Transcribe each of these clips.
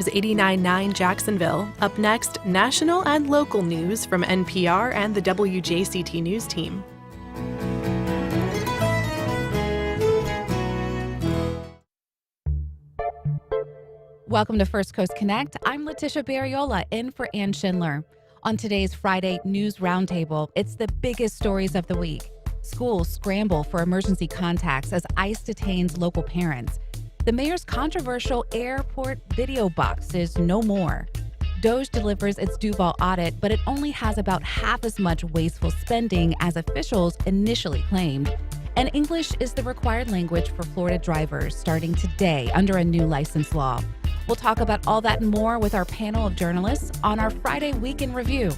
News 89.9 Jacksonville. Up next, national and local news from NPR and the WJCT News team. Welcome to First Coast Connect. I'm Letitia Barriola, in for Ann Schindler. On today's Friday News Roundtable, it's the biggest stories of the week. Schools scramble for emergency contacts as ICE detains local parents. The mayor's controversial airport video box is no more. DOGE delivers its Duval audit, but it only has about half as much wasteful spending as officials initially claimed. And English is the required language for Florida drivers starting today under a new license law. We'll talk about all that and more with our panel of journalists on our Friday Week in Review.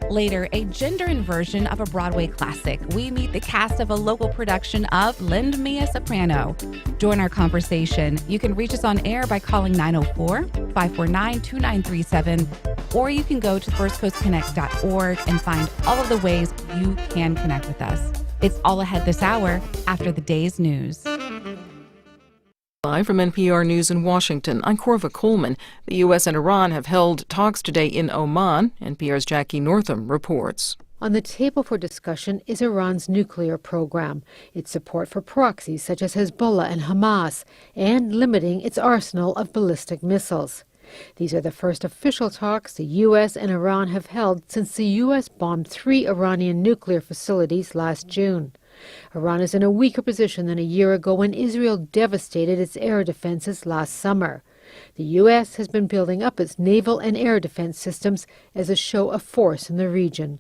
Later, a gender inversion of a Broadway classic. We meet the cast of a local production of Lend Me a Soprano. Join our conversation. You can reach us on air by calling 904-549-2937, or you can go to firstcoastconnect.org and find all of the ways you can connect with us. It's all ahead this hour after the day's news. Live from NPR News in Washington, I'm Corva Coleman. The U.S. and Iran have held talks today in Oman. NPR's Jackie Northam reports. On the table for discussion is Iran's nuclear program, its support for proxies such as Hezbollah and Hamas, and limiting its arsenal of ballistic missiles. These are the first official talks the U.S. and Iran have held since the U.S. bombed 3 Iranian nuclear facilities last June. Iran is in a weaker position than a year ago when Israel devastated its air defenses last summer. The U.S. has been building up its naval and air defense systems as a show of force in the region.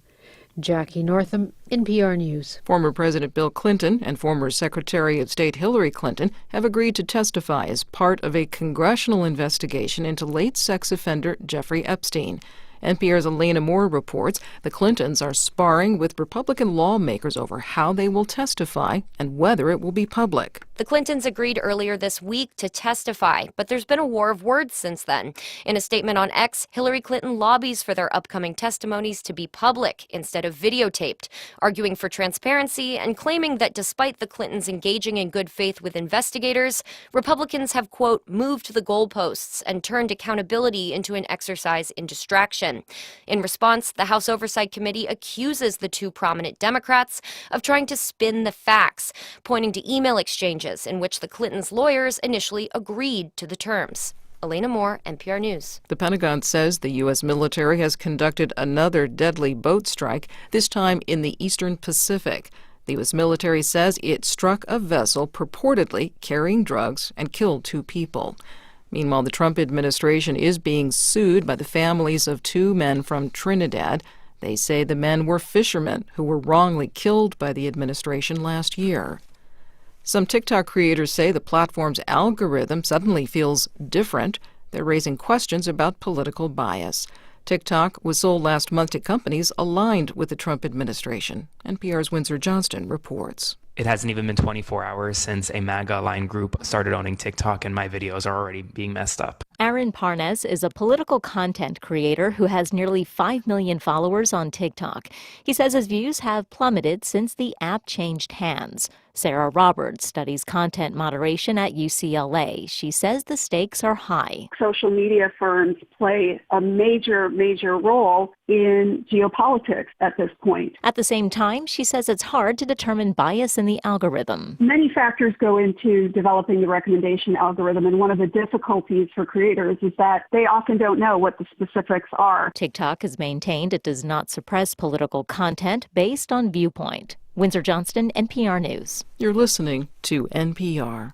Jackie Northam, NPR News. Former President Bill Clinton and former Secretary of State Hillary Clinton have agreed to testify as part of a congressional investigation into late sex offender Jeffrey Epstein. NPR's Elena Moore reports the Clintons are sparring with Republican lawmakers over how they will testify and whether it will be public. The Clintons agreed earlier this week to testify, but there's been a war of words since then. In a statement on X, Hillary Clinton lobbies for their upcoming testimonies to be public instead of videotaped, arguing for transparency and claiming that despite the Clintons engaging in good faith with investigators, Republicans have, quote, moved the goalposts and turned accountability into an exercise in distraction. In response, the House Oversight Committee accuses the 2 prominent Democrats of trying to spin the facts, pointing to email exchanges in which the Clintons' lawyers initially agreed to the terms. Elena Moore, NPR News. The Pentagon says the U.S. military has conducted another deadly boat strike, this time in the eastern Pacific. The U.S. military says it struck a vessel purportedly carrying drugs and killed 2 people. Meanwhile, the Trump administration is being sued by the families of 2 men from Trinidad. They say the men were fishermen who were wrongly killed by the administration last year. Some TikTok creators say the platform's algorithm suddenly feels different. They're raising questions about political bias. TikTok was sold last month to companies aligned with the Trump administration. NPR's Windsor Johnston reports. It hasn't even been 24 hours since a MAGA-aligned group started owning TikTok, and my videos are already being messed up. Aaron Parnes is a political content creator who has nearly 5 million followers on TikTok. He says his views have plummeted since the app changed hands. Sarah Roberts studies content moderation at UCLA. She says the stakes are high. Social media firms play a major role in geopolitics at this point. At the same time, she says it's hard to determine bias in the algorithm. Many factors go into developing the recommendation algorithm, and one of the difficulties for creators is that they often don't know what the specifics are. TikTok has maintained it does not suppress political content based on viewpoint. Windsor Johnston, NPR News. You're listening to NPR.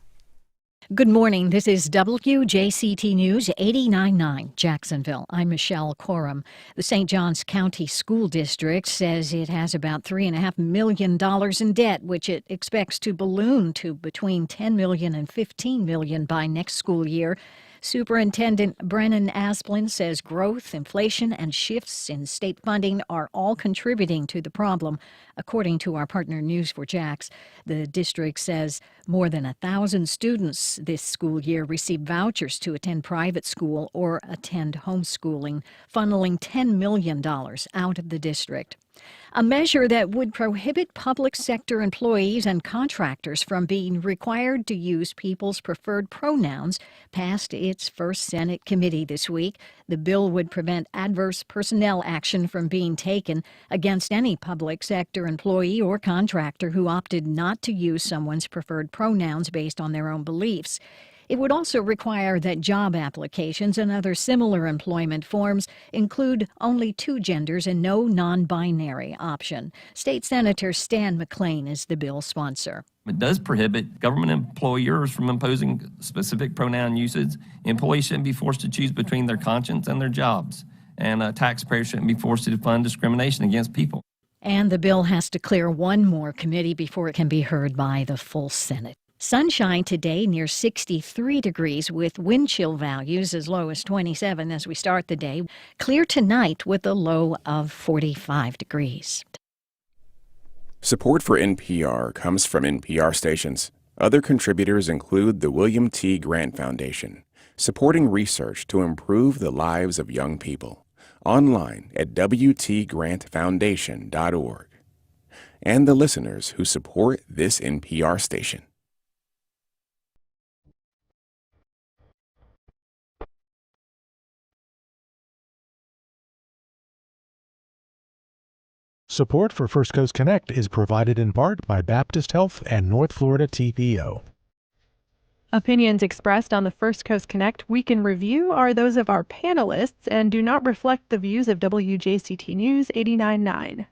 Good morning. This is WJCT News 89.9 Jacksonville. I'm Michelle Coram. The St. Johns County School District says it has about $3.5 million in debt, which it expects to balloon to between $10 million and $15 million by next school year. Superintendent Brennan Asplin says growth, inflation, and shifts in state funding are all contributing to the problem. According to our partner News4Jax, the district says more than 1,000 students this school year receive vouchers to attend private school or attend homeschooling, funneling $10 million out of the district. A measure that would prohibit public sector employees and contractors from being required to use people's preferred pronouns passed its first Senate committee this week. The bill would prevent adverse personnel action from being taken against any public sector employee or contractor who opted not to use someone's preferred pronouns based on their own beliefs. It would also require that job applications and other similar employment forms include only two genders and no non-binary option. State Senator Stan McClain is the bill's sponsor. It does prohibit government employers from imposing specific pronoun usage. Employees shouldn't be forced to choose between their conscience and their jobs. And taxpayers shouldn't be forced to fund discrimination against people. And the bill has to clear one more committee before it can be heard by the full Senate. Sunshine today near 63 degrees with wind chill values as low as 27 as we start the day. Clear tonight with a low of 45 degrees. Support for NPR comes from NPR stations. Other contributors include the William T. Grant Foundation, supporting research to improve the lives of young people. Online at wtgrantfoundation.org. And the listeners who support this NPR station. Support for First Coast Connect is provided in part by Baptist Health and North Florida TPO. Opinions expressed on the First Coast Connect Week in Review are those of our panelists and do not reflect the views of WJCT News 89.9.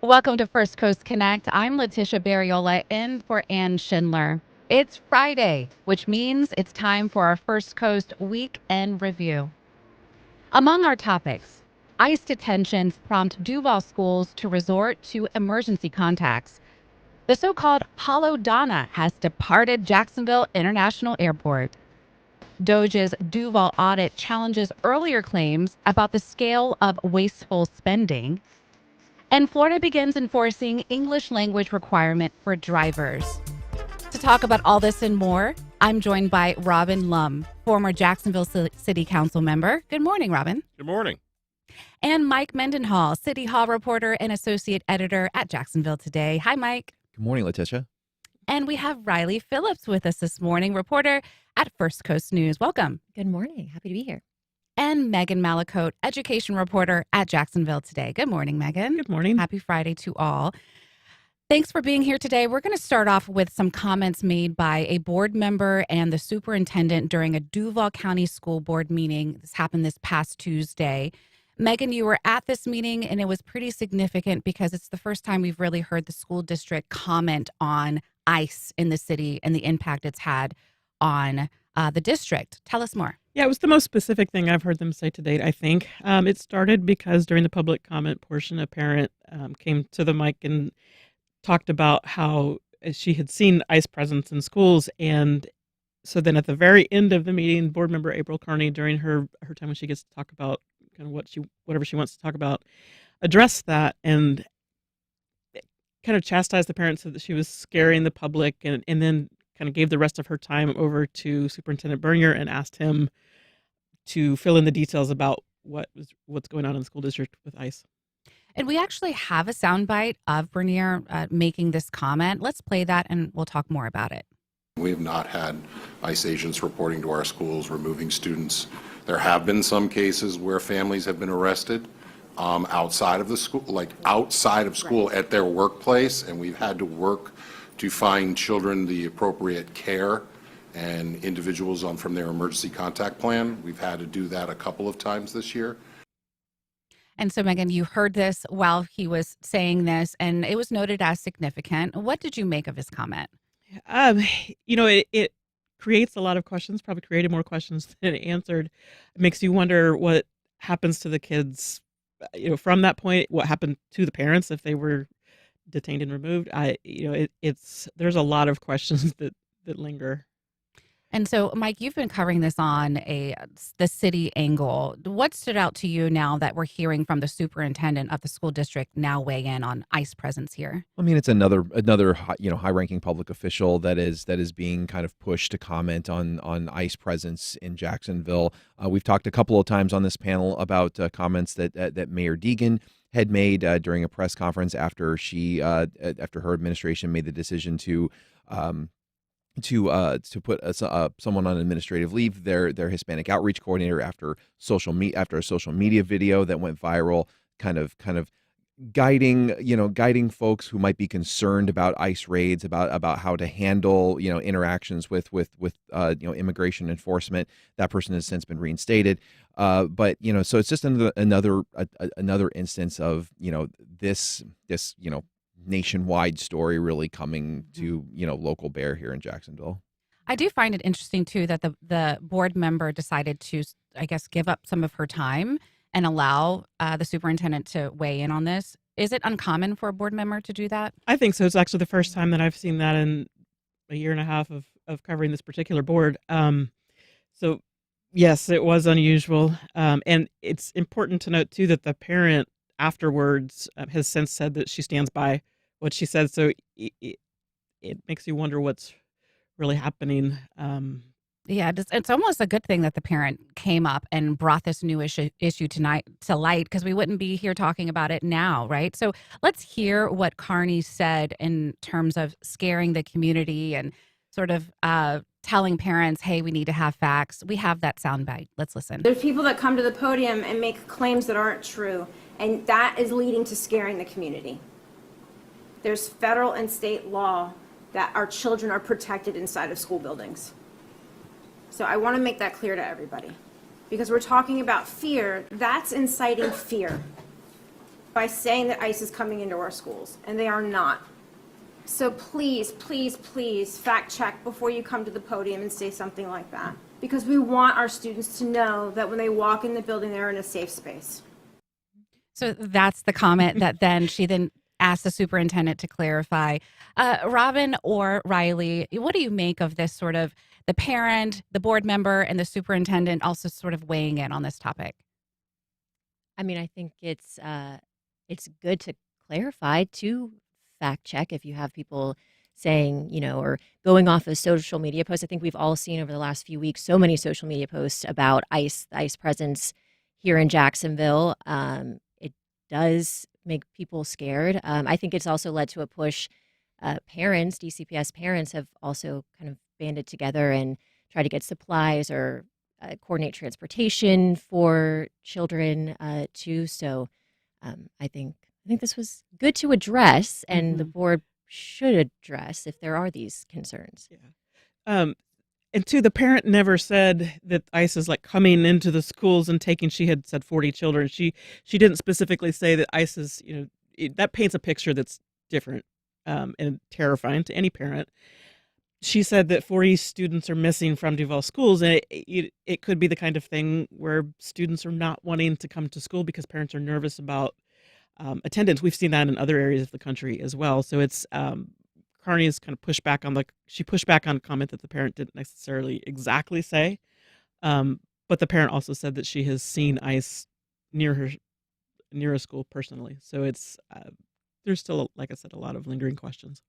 Welcome to First Coast Connect. I'm Letitia Barriola in for Ann Schindler. It's Friday, which means it's time for our First Coast Week in Review. Among our topics, ICE detentions prompt Duval schools to resort to emergency contacts. The so-called Hollow Donna has departed Jacksonville International Airport. DOGE's Duval audit challenges earlier claims about the scale of wasteful spending. And Florida begins enforcing English language requirement for drivers. To talk about all this and more, I'm joined by Robin Lumb, former Jacksonville City Council member. Good morning, Robin. Good morning. And Mike Mendenhall, City Hall reporter and associate editor at Jacksonville Today. Hi, Mike. Good morning, Letitia. And we have Riley Phillips with us this morning, reporter at First Coast News. Welcome. Good morning. Happy to be here. And Megan Malacote, education reporter at Jacksonville Today. Good morning, Megan. Good morning. Happy Friday to all. Thanks for being here today. We're going to start off with some comments made by a board member and the superintendent during a Duval County School Board meeting. This happened this past Tuesday. Megan, you were at this meeting, and it was pretty significant because it's the first time we've really heard the school district comment on ICE in the city and the impact it's had on the district. Tell us more. Yeah, it was the most specific thing I've heard them say to date, I think. It started because during the public comment portion, a parent came to the mic and talked about how she had seen ICE presence in schools. And so then at the very end of the meeting, board member April Kearney, during her time when she gets to talk about kind of whatever she wants to talk about, addressed that and kind of chastised the parents that she was scaring the public, and then kind of gave the rest of her time over to Superintendent Bernier and asked him to fill in the details about what's going on in the school district with ICE. And we actually have a soundbite of Bernier making this comment. Let's play that and we'll talk more about it. We have not had ICE agents reporting to our schools, removing students. There have been some cases where families have been arrested outside of the school, like outside of school at their workplace, and we've had to work to find children the appropriate care and individuals from their emergency contact plan. We've had to do that a couple of times this year. And so, Megan, you heard this while he was saying this, and it was noted as significant. What did you make of his comment? It creates a lot of questions, probably created more questions than it answered. It makes you wonder what happens to the kids, from that point, what happened to the parents if they were detained and removed. There's a lot of questions that linger. And so, Mike, you've been covering this on the city angle. What stood out to you now that we're hearing from the superintendent of the school district now weigh in on ICE presence here? I mean, it's another high-ranking public official that is being kind of pushed to comment on ICE presence in Jacksonville. We've talked a couple of times on this panel about comments that Mayor Deegan had made during a press conference after after her administration made the decision to put someone on administrative leave, their Hispanic outreach coordinator, after a social media video that went viral, kind of guiding folks who might be concerned about ICE raids, about how to handle interactions with immigration enforcement. That person has since been reinstated, but so it's just another instance of this nationwide story really coming to local bear here in Jacksonville. I do find it interesting too that the board member decided to, I guess, give up some of her time and allow the superintendent to weigh in on this. Is it uncommon for a board member to do that? I think so. It's actually the first time that I've seen that in a year and a half of covering this particular board. So yes, it was unusual. And it's important to note too that the parent afterwards has since said that she stands by what she said. So it makes you wonder what's really happening. Yeah, it's almost a good thing that the parent came up and brought this new issue tonight to light, because we wouldn't be here talking about it now, right? So let's hear what Carney said in terms of scaring the community and sort of telling parents, hey, we need to have facts. We have that soundbite. Let's listen. There's people that come to the podium and make claims that aren't true, and that is leading to scaring the community. There's federal and state law that our children are protected inside of school buildings. So I want to make that clear to everybody. Because we're talking about fear, that's inciting fear by saying that ICE is coming into our schools, and they are not. So please, please, please fact check before you come to the podium and say something like that. Because we want our students to know that when they walk in the building, they're in a safe space. So that's the comment that she asked the superintendent to clarify. Robin or Riley, what do you make of this sort of the parent, the board member, and the superintendent also sort of weighing in on this topic? I mean, I think it's good to clarify, to fact check if you have people saying, or going off of social media posts. I think we've all seen over the last few weeks so many social media posts about the ICE presence here in Jacksonville. It does make people scared. I think it's also led to a push. Parents, DCPS parents, have also kind of banded together and try to get supplies or coordinate transportation for children too. So I think this was good to address, and the board should address if there are these concerns. Yeah. And two, the parent never said that ICE is like coming into the schools and taking. She had said 40 children. She didn't specifically say that ICE is. That paints a picture that's different and terrifying to any parent. She said that 40 students are missing from Duval schools, and it could be the kind of thing where students are not wanting to come to school because parents are nervous about attendance. We've seen that in other areas of the country as well. So it's Carney has kind of pushed back on a comment that the parent didn't necessarily exactly say, but the parent also said that she has seen ICE near a school personally. So it's there's still, like I said, a lot of lingering questions.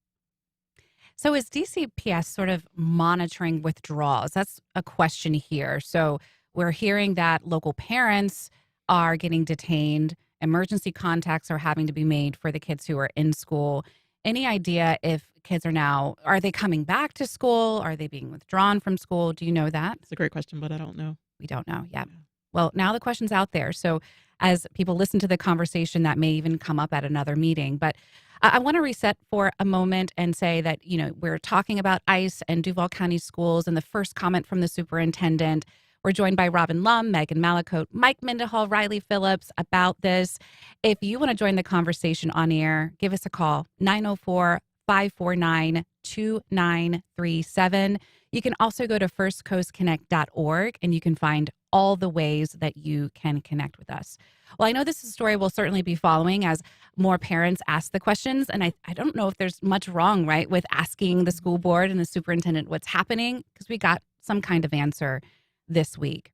So is DCPS sort of monitoring withdrawals? That's a question here. So we're hearing that local parents are getting detained. Emergency contacts are having to be made for the kids who are in school. Any idea if kids are they coming back to school? Are they being withdrawn from school? Do you know that? It's a great question, but I don't know. We don't know. Yeah. Well, now the question's out there. So as people listen to the conversation, that may even come up at another meeting. But I want to reset for a moment and say that, we're talking about ICE and Duval County schools, and the first comment from the superintendent. We're joined by Robin Lumb, Megan Malacote, Mike Mendenhall, Riley Phillips about this. If you want to join the conversation on air, give us a call, 904-549-2937. You can also go to firstcoastconnect.org, and you can find all the ways that you can connect with us. Well, I know this is a story we'll certainly be following as more parents ask the questions, and I don't know if there's much wrong, right, with asking the school board and the superintendent what's happening, because we got some kind of answer this week.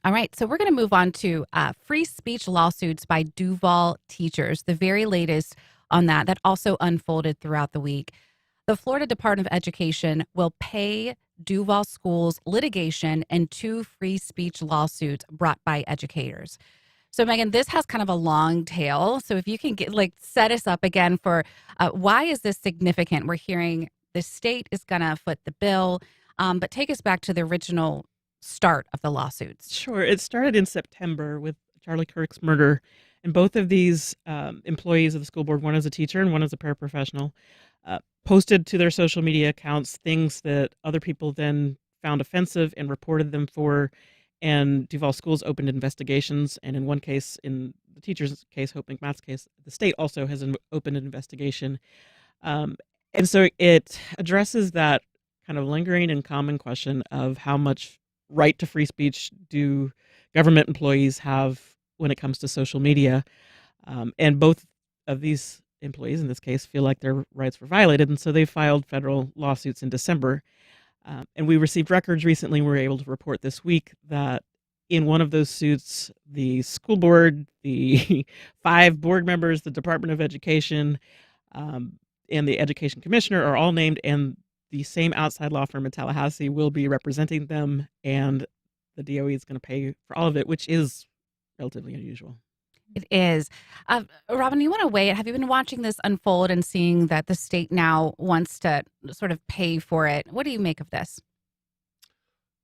All right, so we're going to move on to free speech lawsuits by Duval teachers, the very latest on that also unfolded throughout the week. The Florida Department of Education will pay Duval schools litigation and 2 free speech lawsuits brought by educators. So, Megan, this has kind of a long tail. So if you can set us up again for why is this significant? We're hearing the state is going to foot the bill, but take us back to the original start of the lawsuits. Sure. It started in September with Charlie Kirk's murder. And both of these employees of the school board, one is a teacher and one is a paraprofessional, posted to their social media accounts things that other people then found offensive and reported them for. And Duval schools opened investigations. And in one case, in the teacher's case, Hope McMath's case, the state also has opened an investigation. And so it addresses that kind of lingering and common question of how much right to free speech do government employees have when it comes to social media. And both of these employees in this case feel like their rights were violated. And so they filed federal lawsuits in December. And we received records recently. We were able to report this week that in one of those suits, the school board, the 5 board members, the Department of Education, and the education commissioner are all named, and the same outside law firm in Tallahassee will be representing them, and the DOE is going to pay for all of it, which is relatively unusual. It is. Robin, you want to weigh it? Have you been watching this unfold and seeing that the state now wants to sort of pay for it? What do you make of this?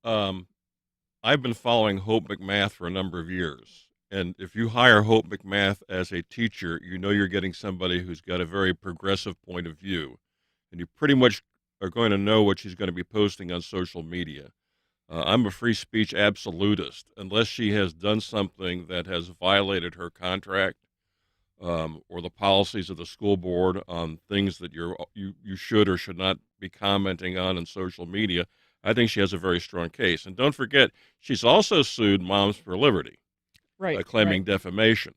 I've been following Hope McMath for a number of years. And if you hire Hope McMath as a teacher, you know you're getting somebody who's got a very progressive point of view. And you pretty much are going to know what she's going to be posting on social media. I'm a free speech absolutist. Unless she has done something that has violated her contract or the policies of the school board on things that you should or should not be commenting on in social media, I think she has a very strong case. And don't forget, she's also sued Moms for Liberty by claiming defamation.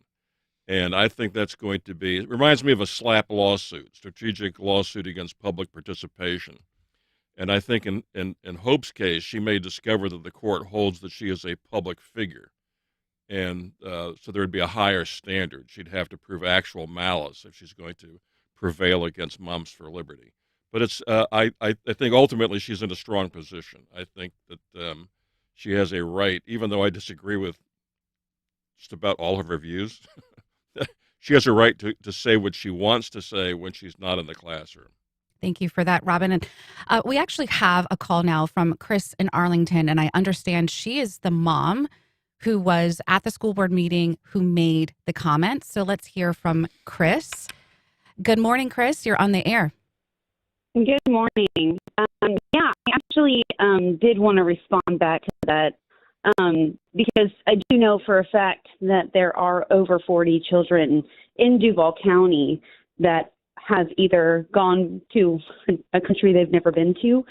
And I think that's going to be, it reminds me of a SLAPP lawsuit, strategic lawsuit against public participation. And I think in Hope's case, she may discover that the court holds that she is a public figure. And so there would be a higher standard. She'd have to prove actual malice if she's going to prevail against Moms for Liberty. But it's I think ultimately she's in a strong position. I think that she has a right, even though I disagree with just about all of her views, she has a right to say what she wants to say when she's not in the classroom. Thank you for that, Robin. And we actually have a call now from Chris in Arlington, and I understand she is the mom who was at the school board meeting who made the comments. So let's hear from Chris. Good morning, Chris. You're on the air. Good morning. I actually did want to respond back to that because I do know for a fact that there are over 40 children in Duval County that has either gone to a country they've never been to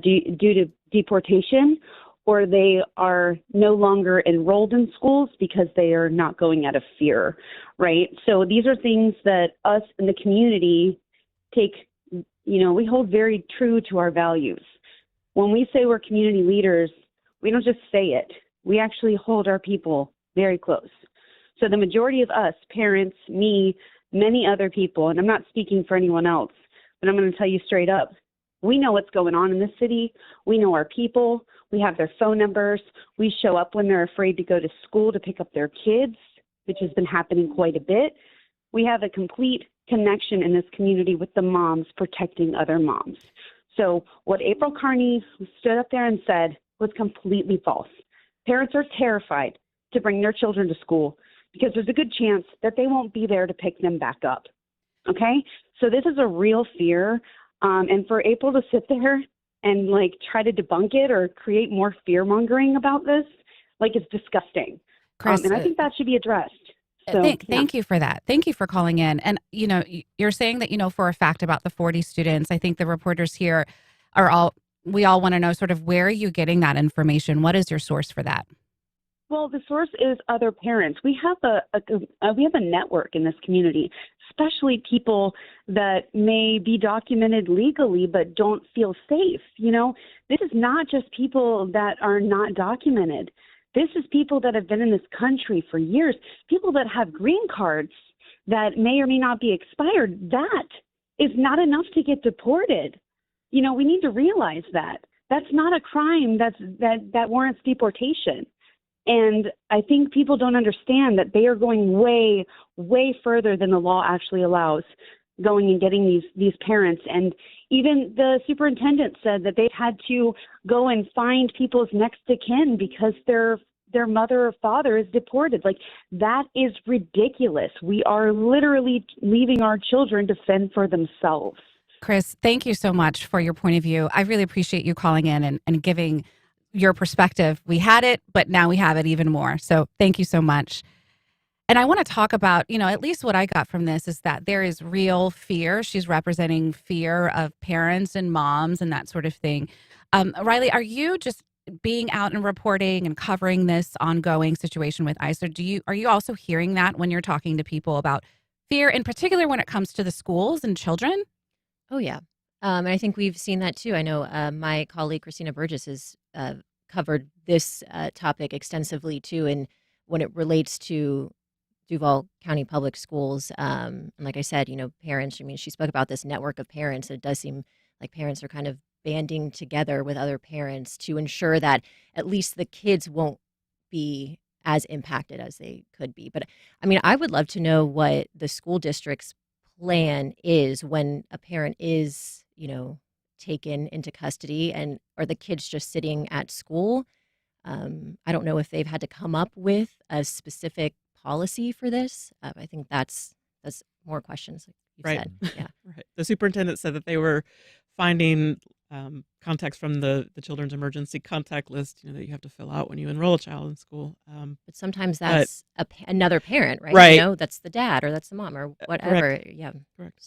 due to deportation, or they are no longer enrolled in schools because they are not going out of fear, right? So these are things that us in the community take, we hold very true to our values. When we say we're community leaders, we don't just say it. We actually hold our people very close. So the majority of us, parents, me, many other people, and I'm not speaking for anyone else, but I'm going to tell you straight up, we know what's going on in this city. We know our people. We have their phone numbers. We show up when they're afraid to go to school to pick up their kids, which has been happening quite a bit. We have a complete connection in this community with the moms protecting other moms. So what April Carney stood up there and said was completely false. Parents are terrified to bring their children to school because there's a good chance that they won't be there to pick them back up. Okay? So this is a real fear. And for April to sit there and try to debunk it or create more fear mongering about this, it's disgusting. Chris, and I think that should be addressed. So, Thank you for that. Thank you for calling in. And, you're saying that, for a fact about the 40 students, I think the reporters here we all want to know sort of where are you getting that information? What is your source for that? Well, the source is other parents. We have a network in this community. especially people that may be documented legally but don't feel safe. This is not just people that are not documented. This is people that have been in this country for years, people that have green cards that may or may not be expired. That is not enough to get deported. We need to realize that. That's not a crime that warrants deportation. And I think people don't understand that they are going way, way further than the law actually allows, going and getting these parents. And even the superintendent said that they've had to go and find people's next of kin because their mother or father is deported. Like, that is ridiculous. We are literally leaving our children to fend for themselves. Chris, thank you so much for your point of view. I really appreciate you calling in and giving your perspective. We had it, but now we have it even more. So thank you so much. And I want to talk about, at least what I got from this is that there is real fear. She's representing fear of parents and moms and that sort of thing. Riley, are you just being out and reporting and covering this ongoing situation with ICE, or are you also hearing that when you're talking to people about fear, in particular when it comes to the schools and children? Oh, yeah. And I think we've seen that too. I know my colleague, Christina Burgess, has covered this topic extensively too. And when it relates to Duval County Public Schools, and like I said, parents, she spoke about this network of parents. And it does seem like parents are kind of banding together with other parents to ensure that at least the kids won't be as impacted as they could be. But I would love to know what the school district's plan is when a parent is, taken into custody, and are the kids just sitting at school? I don't know if they've had to come up with a specific policy for this. I think that's more questions, like you said. Yeah. Right. The superintendent said that they were finding contacts from the children's emergency contact list, that you have to fill out when you enroll a child in school. But sometimes that's another parent, right? Right. That's the dad or that's the mom or whatever. Correct. Yeah. Correct.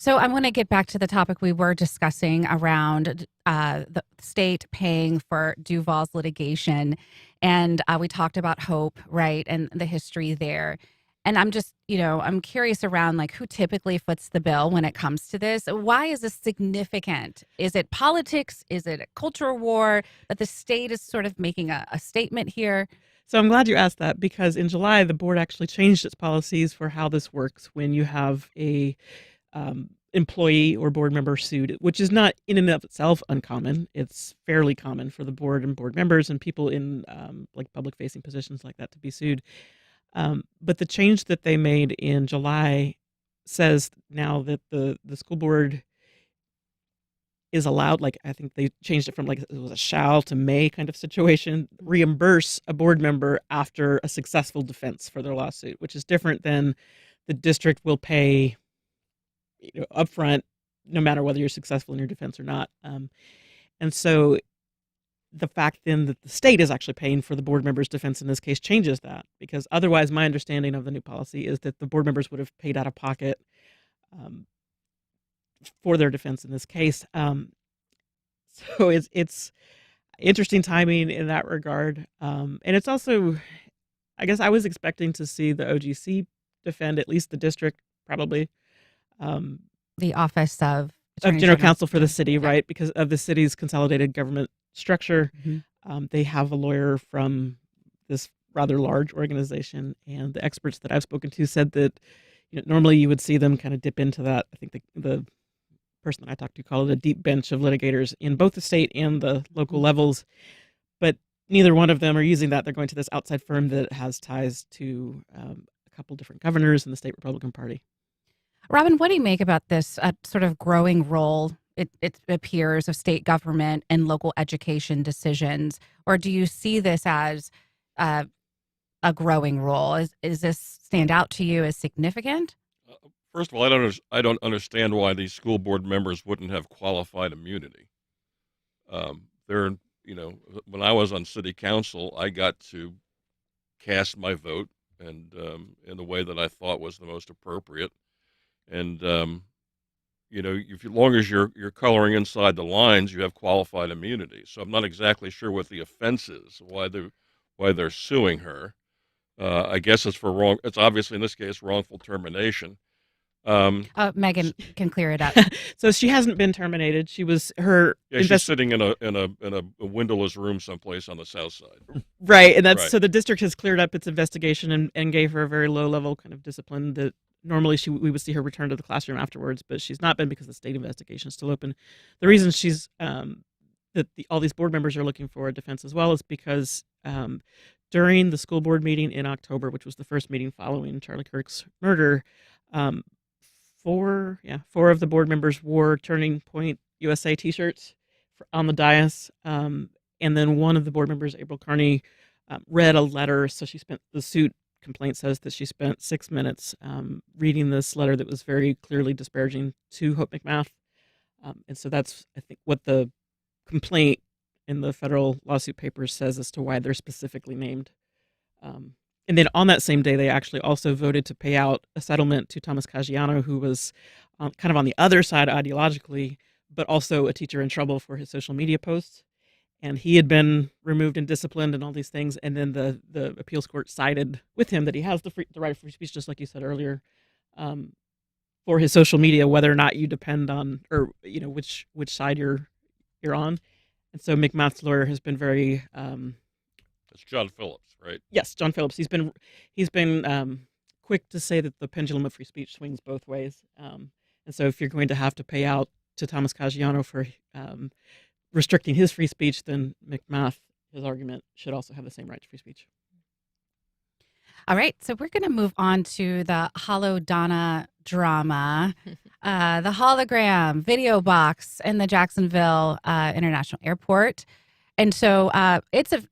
So I want to get back to the topic we were discussing around the state paying for Duval's litigation. And we talked about Hope, right, and the history there. And I'm just, I'm curious around who typically foots the bill when it comes to this. Why is this significant? Is it politics? Is it a cultural war that the state is sort of making a statement here? So I'm glad you asked that, because in July, the board actually changed its policies for how this works when you have a employee or board member sued, which is not in and of itself uncommon. It's fairly common for the board and board members and people in public facing positions like that to be sued. But the change that they made in July says now that the school board is allowed, I think they changed it from it was a shall to may kind of situation, reimburse a board member after a successful defense for their lawsuit, which is different than the district will pay upfront, no matter whether you're successful in your defense or not. And so the fact then that the state is actually paying for the board member's defense in this case changes that, because otherwise my understanding of the new policy is that the board members would have paid out of pocket for their defense in this case. So it's interesting timing in that regard. And it's also, I guess I was expecting to see the OGC defend at least the district, probably. The Office of General Counsel for the city, right? Because of the city's consolidated government structure. Mm-hmm. They have a lawyer from this rather large organization, and the experts that I've spoken to said that normally you would see them kind of dip into that. I think the person that I talked to called it a deep bench of litigators in both the state and the local levels, but neither one of them are using that. They're going to this outside firm that has ties to a couple different governors in the state Republican Party. Robin, what do you make about this sort of growing role, it appears, of state government and local education decisions? Or do you see this as a growing role? Is this stand out to you as significant? First of all, I don't understand why these school board members wouldn't have qualified immunity. When I was on city council, I got to cast my vote and in the way that I thought was the most appropriate. And, as long as you're coloring inside the lines, you have qualified immunity. So I'm not exactly sure what the offense is, why they're suing her. I guess it's it's obviously in this case wrongful termination. Megan can clear it up. So she hasn't been terminated. She's sitting in a windowless room someplace on the south side. Right, and Right. so the district has cleared up its investigation and gave her a very low level kind of discipline that normally we would see her return to the classroom afterwards, but she's not been because the state investigation is still open. The reason she's all these board members are looking for a defense as well is because during the school board meeting in October, which was the first meeting following Charlie Kirk's murder, four of the board members wore Turning Point USA T-shirts on the dais, and then one of the board members, April Carney, read a letter. So the suit complaint says that she spent 6 minutes reading this letter that was very clearly disparaging to Hope McMath, and so that's, I think, what the complaint in the federal lawsuit papers says as to why they're specifically named. And then on that same day, they actually also voted to pay out a settlement to Thomas Caggiano, who was kind of on the other side ideologically, but also a teacher in trouble for his social media posts. And he had been removed and disciplined and all these things. And then the appeals court sided with him that he has the right of free speech, just like you said earlier, for his social media, whether or not you depend on, or which side you're on. And so McMath's lawyer has been very It's John Phillips, right? Yes, John Phillips. He's been quick to say that the pendulum of free speech swings both ways. And so if you're going to have to pay out to Thomas Caggiano for restricting his free speech, then McMath, his argument, should also have the same right to free speech. All right, so we're going to move on to the Holodonna drama, the hologram video box in the Jacksonville International Airport. And so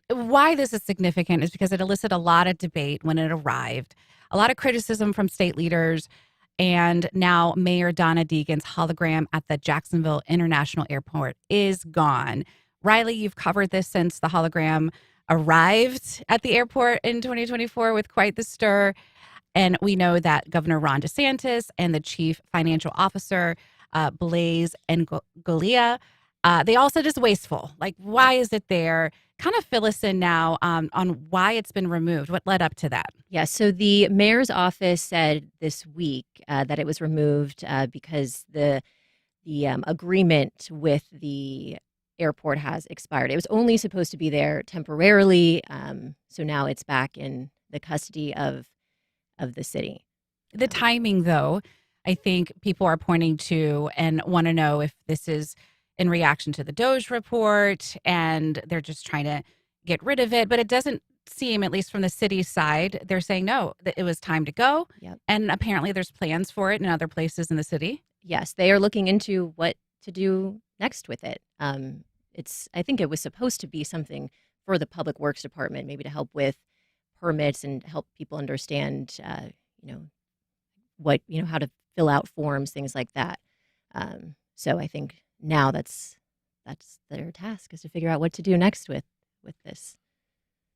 why this is significant is because it elicited a lot of debate when it arrived, a lot of criticism from state leaders, and now Mayor Donna Deegan's hologram at the Jacksonville International Airport is gone. Riley, you've covered this since the hologram arrived at the airport in 2024 with quite the stir. And we know that Governor Ron DeSantis and the chief financial officer, Blaise and Golia, they all said it's wasteful. Like, why is it there? Kind of fill us in now on why it's been removed. What led up to that? Yeah, so the mayor's office said this week that it was removed because the agreement with the airport has expired. It was only supposed to be there temporarily, so now it's back in the custody of the city. The timing, though, I think people are pointing to and want to know if this is in reaction to the DOGE report and they're just trying to get rid of it. But it doesn't seem, at least from the city side, they're saying no, that it was time to go. Yep. And apparently there's plans for it in other places in the city. Yes, they are looking into what to do next with it. I think it was supposed to be something for the Public Works Department, maybe to help with permits and help people understand, how to fill out forms, things like that. So I think now that's their task, is to figure out what to do next with this.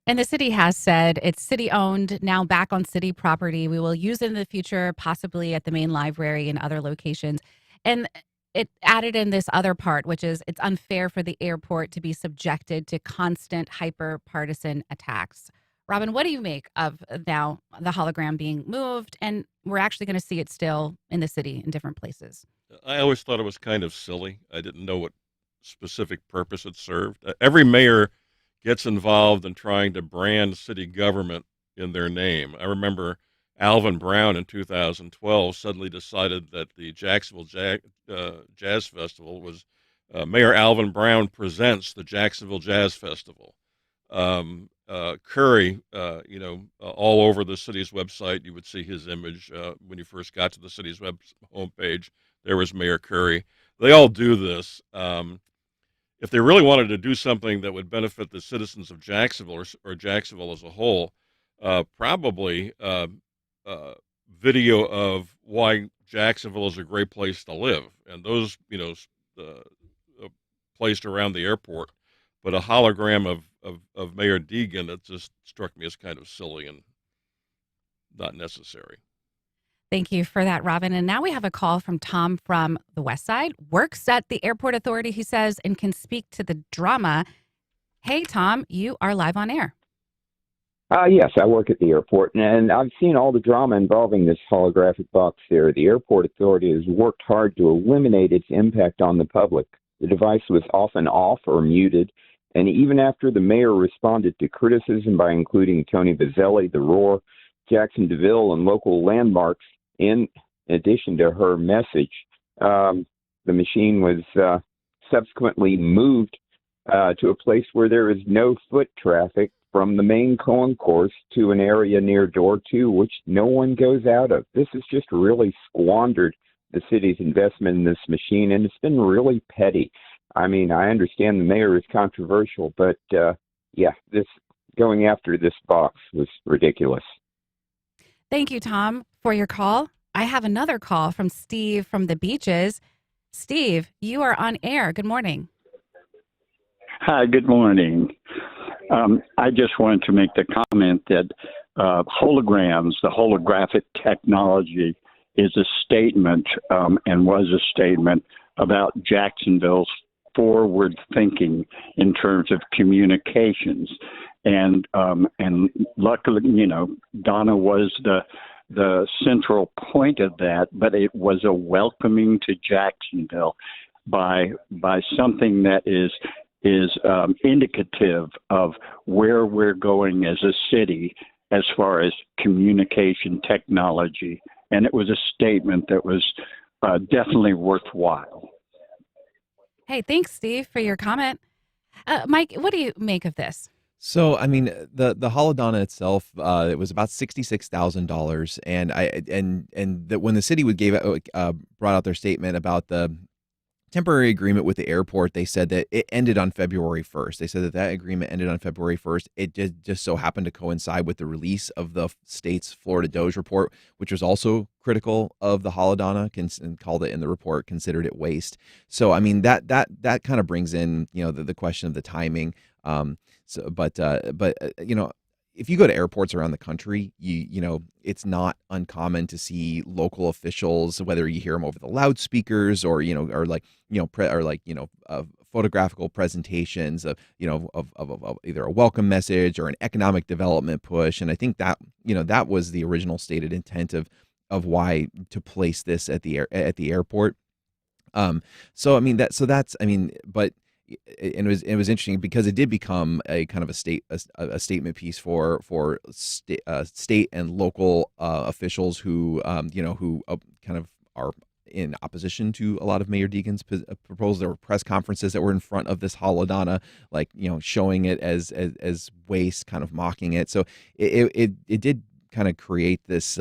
And the city has said it's city-owned, now back on city property. We will use it in the future, possibly at the main library and other locations. And it added in this other part, which is it's unfair for the airport to be subjected to constant hyper-partisan attacks. Robin, what do you make of now the hologram being moved, and we're actually going to see it still in the city in different places? I always thought it was kind of silly. I didn't know what specific purpose it served. Every mayor gets involved in trying to brand city government in their name. I remember Alvin Brown in 2012 suddenly decided that the Jacksonville Jazz Festival was Mayor Alvin Brown presents the Jacksonville Jazz Festival. Curry, all over the city's website, you would see his image when you first got to the city's homepage. There was Mayor Curry. They all do this. If they really wanted to do something that would benefit the citizens of Jacksonville or Jacksonville as a whole, probably video of why Jacksonville is a great place to live, and those, placed around the airport. But a hologram of Mayor Deegan, it just struck me as kind of silly and not necessary. Thank you for that, Robin. And now we have a call from Tom from the West Side, works at the airport authority, he says, and can speak to the drama. Hey, Tom, you are live on air. Yes, I work at the airport, and I've seen all the drama involving this holographic box there. The airport authority has worked hard to eliminate its impact on the public. The device was often off or muted, and even after the mayor responded to criticism by including Tony Vazzelli, the Roar, Jackson DeVille, and local landmarks in addition to her message, the machine was subsequently moved to a place where there is no foot traffic from the main concourse to an area near door 2, which no one goes out of. This has just really squandered the city's investment in this machine, and it's been really petty. I mean, I understand the mayor is controversial, but this going after this box was ridiculous. Thank you, Tom, for your call. I have another call from Steve from the Beaches. Steve, you are on air. Good morning. Hi, good morning. I just wanted to make the comment that holograms, the holographic technology, is a statement and was a statement about Jacksonville's forward thinking in terms of communications. And luckily, Donna was the central point of that, but it was a welcoming to Jacksonville by something that is indicative of where we're going as a city as far as communication technology. And it was a statement that was definitely worthwhile. Hey, thanks, Steve, for your comment. Mike, what do you make of this? So, I mean, the Holodonna itself, it was about $66,000, and that when the city brought out their statement about the temporary agreement with the airport, they said that it ended on February 1st. They said that agreement ended on February 1st. It just so happened to coincide with the release of the state's Florida DOGE report, which was also critical of the Holodonna and called it in the report, considered it waste. So, I mean, that kind of brings in, the question of the timing. If you go to airports around the country, it's not uncommon to see local officials, whether you hear them over the loudspeakers or photographical presentations of either a welcome message or an economic development push. And I think that that was the original stated intent of why to place this at the airport. But it was interesting because it did become a kind of a statement piece for state and local officials who kind of are in opposition to a lot of Mayor Deegan's proposals. There were press conferences that were in front of this Holodonna, showing it as waste, kind of mocking it. So it did kind of create this.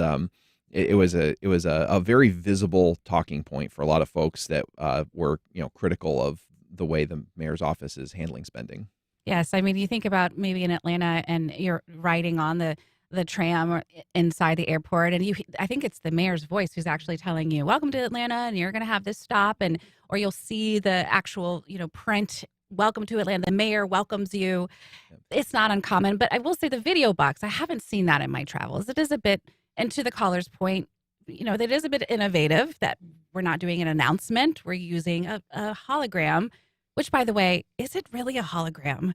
It was a very visible talking point for a lot of folks that were critical of the way the mayor's office is handling spending. Yes, I mean, you think about maybe in Atlanta and you're riding on the tram or inside the airport, and I think it's the mayor's voice who's actually telling you, "Welcome to Atlanta, and you're going to have this stop," or you'll see the actual print, "Welcome to Atlanta." The mayor welcomes you. It's not uncommon, but I will say the video box, I haven't seen that in my travels. It is a bit, and to the caller's point, that is a bit innovative that we're not doing an announcement. We're using a hologram, which, by the way, is it really a hologram?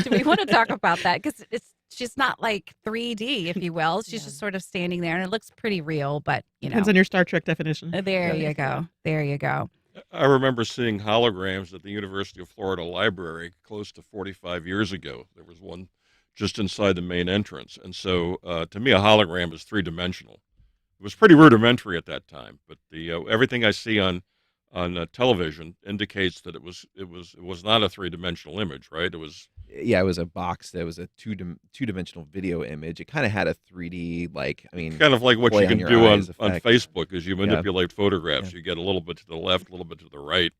Do we want to talk about that? Because she's not like 3D, if you will. She's just sort of standing there, and it looks pretty real, but, Depends on your Star Trek definition. There you go. There you go. I remember seeing holograms at the University of Florida Library close to 45 years ago. There was one just inside the main entrance. And so, to me, a hologram is three-dimensional. It was pretty rudimentary at that time, but everything I see on television indicates that it was not a three-dimensional image, right? It was a box that was a two-dimensional video image. It kind of had a 3D kind of like what you can do on Facebook as you manipulate photographs. Yeah. You get a little bit to the left, a little bit to the right.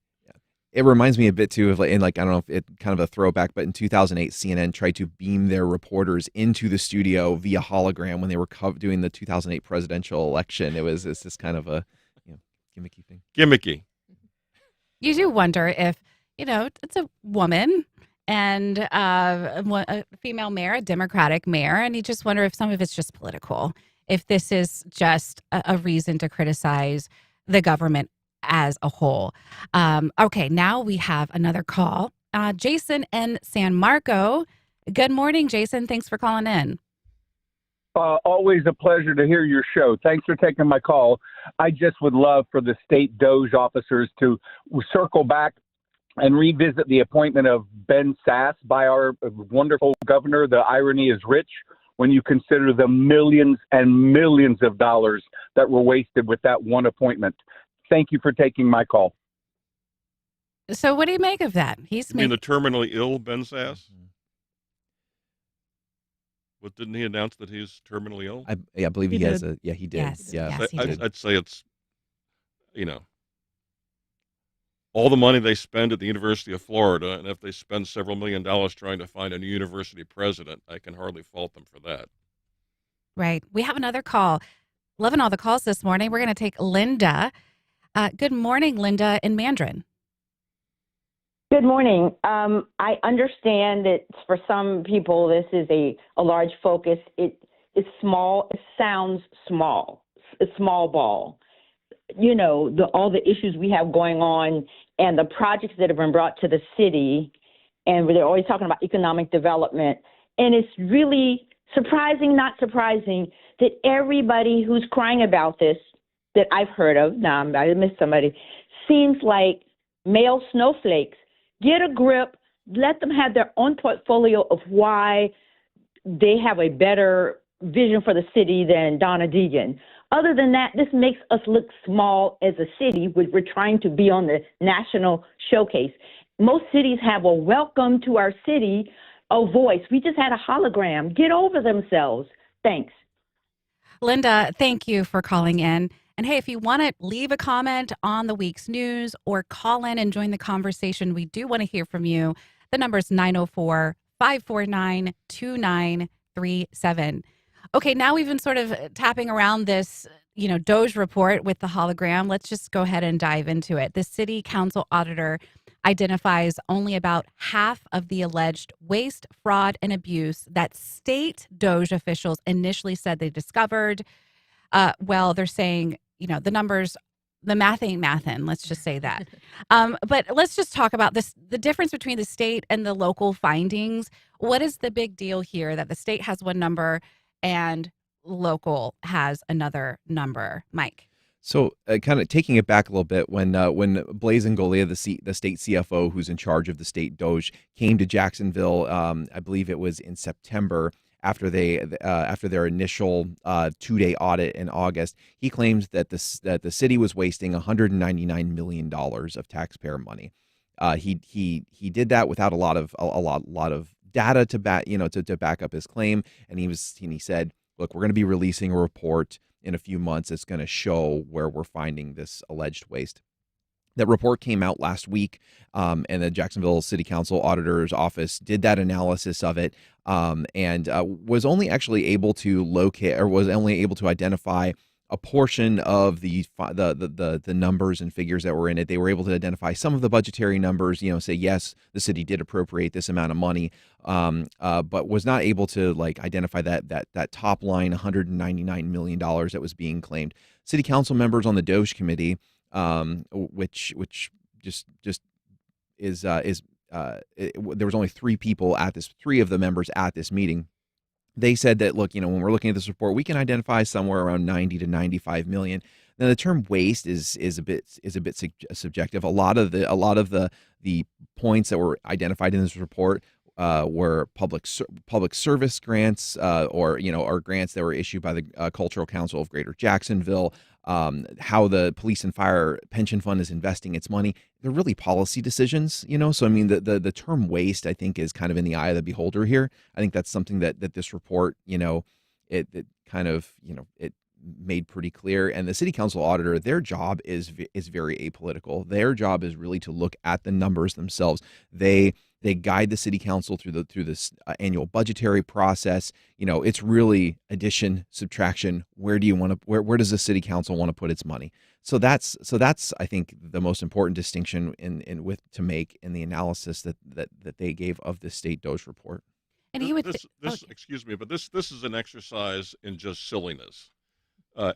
It reminds me a bit too of I don't know if it kind of a throwback, but in 2008, CNN tried to beam their reporters into the studio via hologram when they were doing the 2008 presidential election. It's this kind of a gimmicky thing. Gimmicky. You do wonder if it's a woman and a female mayor, a Democratic mayor, and you just wonder if some of it's just political. If this is just a reason to criticize the government as a whole. Okay, now we have another call. Jason in San Marco. Good morning, Jason. Thanks for calling in. Always a pleasure to hear your show. Thanks for taking my call. I just would love for the state DOGE officers to circle back and revisit the appointment of Ben Sass by our wonderful governor. The irony is rich when you consider the millions and millions of dollars that were wasted with that one appointment. Thank you for taking my call. So what do you make of that? You mean the terminally ill Ben Sass? What, didn't he announce that he's terminally ill? I believe he has a. Yeah, he did. Yes. Yeah, Yes, he did. I'd say it's, all the money they spend at the University of Florida, and if they spend several $1 million trying to find a new university president, I can hardly fault them for that. Right. We have another call. Loving all the calls this morning. We're going to take Linda. Good morning, Linda in Mandarin. Good morning. I understand that for some people this is a large focus. It's small. It sounds small. It's small ball. All the issues we have going on and the projects that have been brought to the city, and they're always talking about economic development. And it's really surprising, not surprising, that everybody who's crying about this that I've heard of, now I missed somebody, seems like male snowflakes. Get a grip. Let them have their own portfolio of why they have a better vision for the city than Donna Deegan. Other than that, this makes us look small as a city when we're trying to be on the national showcase. Most cities have a welcome to our city, a voice. We just had a hologram. Get over themselves. Thanks. Linda, thank you for calling in. And hey, if you want to leave a comment on the week's news or call in and join the conversation, we do want to hear from you. The number is 904-549-2937. Okay, now we've been sort of tapping around this, DOGE report with the hologram. Let's just go ahead and dive into it. The city council auditor identifies only about half of the alleged waste, fraud, and abuse that state DOGE officials initially said they discovered. They're saying, the numbers, the math ain't mathin', let's just say that. But let's just talk about this, the difference between the state and the local findings. What is the big deal here that the state has one number and local has another number? Mike. So kind of taking it back a little bit, when Blaise Ngolia, the state CFO who's in charge of the state DOGE, came to Jacksonville, I believe it was in September, after their initial 2-day audit in August, he claims that the city was wasting $199 million of taxpayer money. He did that without a lot of data to back up his claim, and he said, "Look, we're going to be releasing a report in a few months. It's going to show where we're finding this alleged waste." That report came out last week, and the Jacksonville City Council Auditor's Office did that analysis of it, and was only able to identify a portion of the numbers and figures that were in it. They were able to identify some of the budgetary numbers, say, yes, the city did appropriate this amount of money, but was not able to identify that top line $199 million that was being claimed. City council members on the DOGE committee, which just is there was only three of the members at this meeting. They said that, look, when we're looking at this report, we can identify somewhere around 90 to 95 million. Now, the term waste is a bit subjective. A lot of the points that were identified in this report were public service grants, or grants that were issued by the Cultural Council of Greater Jacksonville. How the police and fire pension fund is investing its money. They're really policy decisions, So I mean, the term waste, I think, is kind of in the eye of the beholder here. I think that's something that this report, it made pretty clear. And the city council auditor, their job is very apolitical. Their job is really to look at the numbers themselves. They guide the city council through this annual budgetary process. It's really addition, subtraction. Where does the city council want to put its money? So that's I think the most important distinction to make in the analysis that they gave of the state DOGE report. And excuse me, but this is an exercise in just silliness.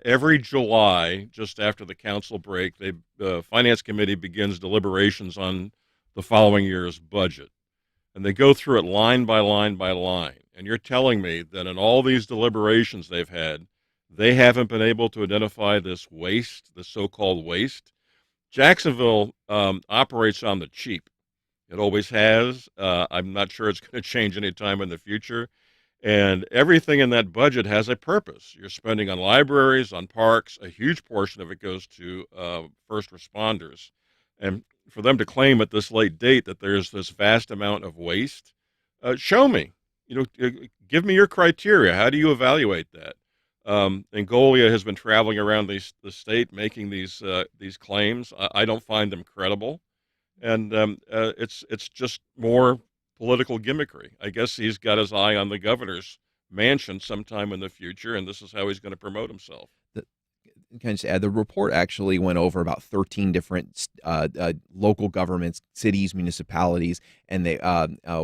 Every July, just after the council break, the finance committee begins deliberations on the following year's budget. And they go through it line by line by line. and you're telling me that in all these deliberations they've had, they haven't been able to identify this waste, the so-called waste. Jacksonville operates on the cheap. It always has. I'm not sure it's going to change anytime in the future. And everything in that budget has a purpose. You're spending on libraries, on parks. A huge portion of it goes to first responders. And for them to claim at this late date that there's this vast amount of waste, show me. Give me your criteria. How do you evaluate that? Angolia has been traveling around the state making these claims. I don't find them credible, and it's just more political gimmickry. I guess he's got his eye on the governor's mansion sometime in the future, and this is how he's going to promote himself. Can I just add, the report actually went over about 13 different local governments, cities, municipalities, and they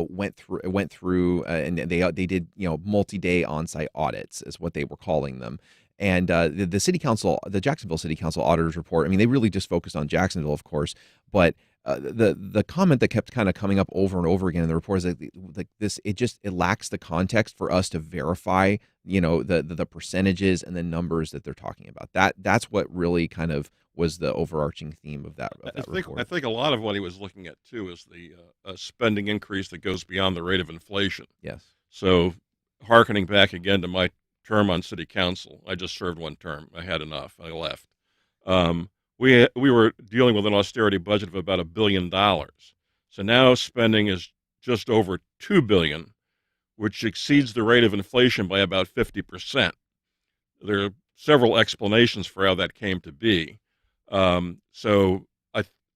went through and they did multi-day on-site audits is what they were calling them. And the city council, the Jacksonville City Council auditors report, I mean, they really just focused on Jacksonville, of course, but the comment that kept kind of coming up over and over again in the report is like this, it lacks the context for us to verify, the percentages and the numbers that they're talking about. That's what really kind of was the overarching theme of that report. I think a lot of what he was looking at too is the spending increase that goes beyond the rate of inflation. Yes. So, hearkening back again to my term on city council, I just served one term. I had enough. I left. We were dealing with an austerity budget of about $1 billion. So now spending is just over $2 billion, which exceeds the rate of inflation by about 50%. There are several explanations for how that came to be. So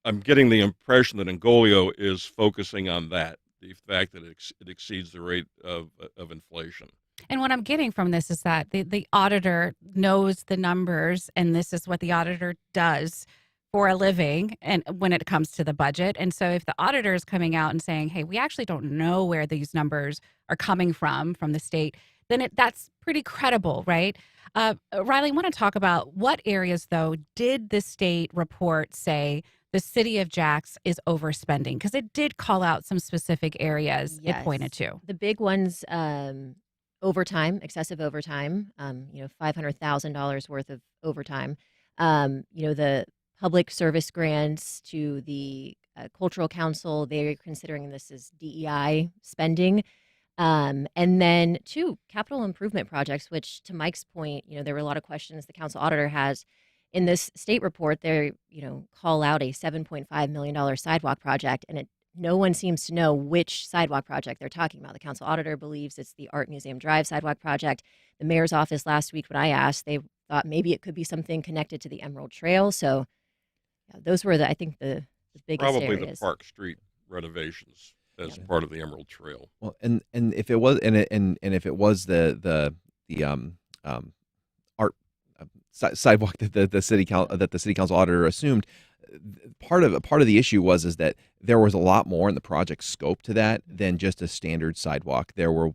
I'm getting the impression that Angolio is focusing on that, the fact that it exceeds the rate of inflation. And what I'm getting from this is that the auditor knows the numbers, and this is what the auditor does for a living and when it comes to the budget. And so if the auditor is coming out and saying, hey, we actually don't know where these numbers are coming from the state, then that's pretty credible, right? Riley, I want to talk about what areas, though, did the state report say the city of Jax is overspending? Because it did call out some specific areas it pointed to. The big ones, overtime, excessive overtime, $500,000 worth of overtime. The public service grants to the Cultural Council, they're considering this as DEI spending. And then two capital improvement projects, which to Mike's point, there were a lot of questions the council auditor has. In this state report, they call out a $7.5 million sidewalk project, and no one seems to know which sidewalk project they're talking about. The council auditor believes it's the Art Museum Drive sidewalk project. The mayor's office last week, when I asked, they thought maybe it could be something connected to the Emerald Trail. So those were the biggest Probably areas. The Park Street renovations as part of the Emerald Trail. Well, and if it was if it was the art sidewalk that the city council auditor assumed, part of the issue was that there was a lot more in the project scope to that than just a standard sidewalk. There were